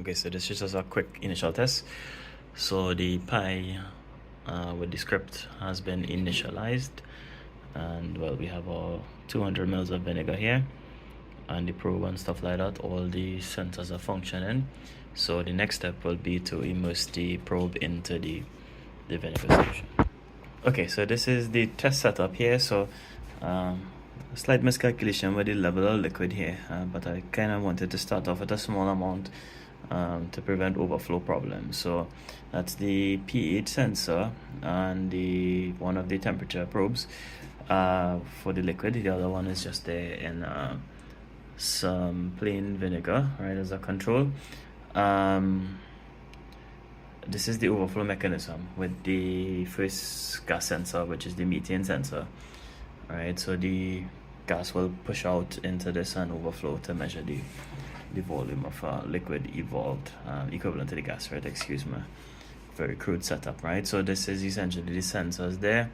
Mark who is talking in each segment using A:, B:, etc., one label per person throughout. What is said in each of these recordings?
A: Okay, so this is just a quick initial test. So the pie with the script has been initialized, and well, we have our 200 mils of vinegar here and the probe and stuff like that. All the sensors are functioning. So the next step will be to immerse the probe into the vinegar solution. Okay, so this is the test setup here. So a slight miscalculation with the level of liquid here, but I kind of wanted to start off with a small amount to prevent overflow problems. So that's the pH sensor and the one of the temperature probes for the liquid. The other one is just there in some plain vinegar, right, as a control. This is the overflow mechanism with the first gas sensor, which is the methane sensor. Right, so the gas will push out into this and overflow to measure the volume of liquid evolved, equivalent to the gas, right? Excuse me. Very crude setup, right? So this is essentially the sensors there,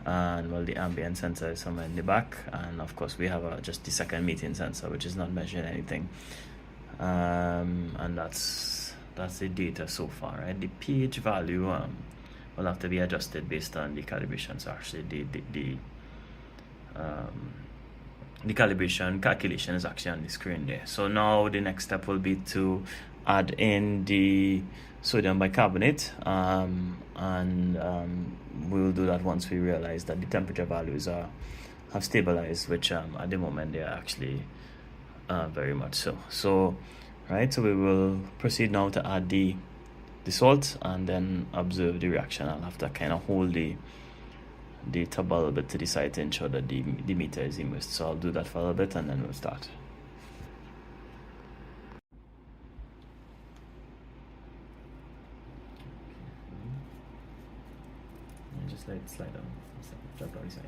A: and well, the ambient sensor is somewhere in the back, and of course we have just the second methane sensor, which is not measuring anything, and that's the data so far, right? The pH value will have to be adjusted based on the calibration. So actually the calibration calculation is actually on the screen there. So now the next step will be to add in the sodium bicarbonate, and we'll do that once we realize that the temperature values have stabilized, which at the moment they are actually very much so. So right, so we will proceed now to add the salt and then observe the reaction. I'll have to kind of hold the tub a little bit to the side to ensure that the meter is immersed. So I'll do that for a little bit and then we'll start. And just let it slide down, drop down the side.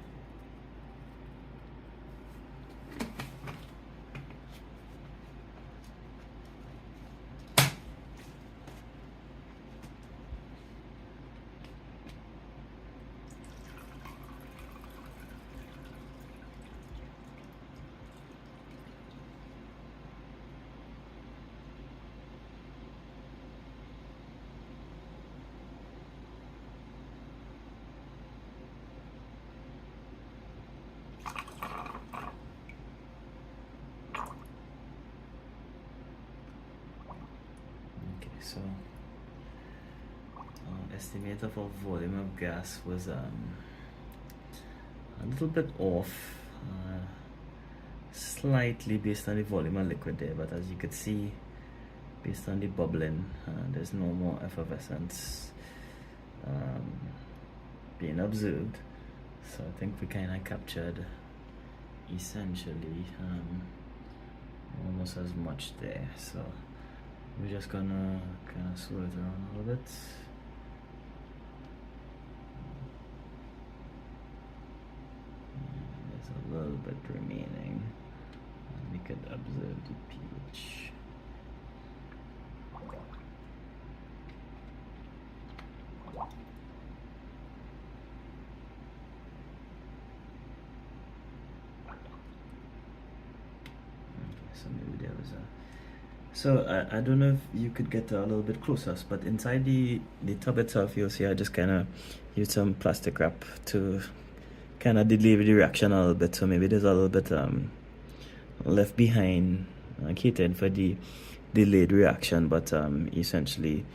A: So estimate of our volume of gas was a little bit off, slightly based on the volume of liquid there, but as you could see, based on the bubbling, there's no more effervescence being observed. So I think we kind of captured essentially almost as much there. So we're just gonna kind of swirl it around a little bit. There's a little bit remaining, and we could observe the pH. Okay, so maybe there was a. So I don't know if you could get a little bit closer, but inside the tub itself, you'll see I just kind of used some plastic wrap to kind of delay the reaction a little bit. So maybe there's a little bit left behind, catered for the delayed reaction, but essentially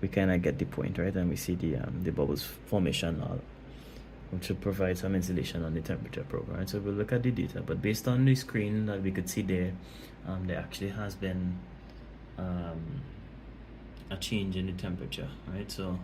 A: we kind of get the point, right? And we see the bubbles formation, which will provide some insulation on the temperature probe, right? So we'll look at the data, but based on the screen that we could see there, there actually has been a change in the temperature, right? So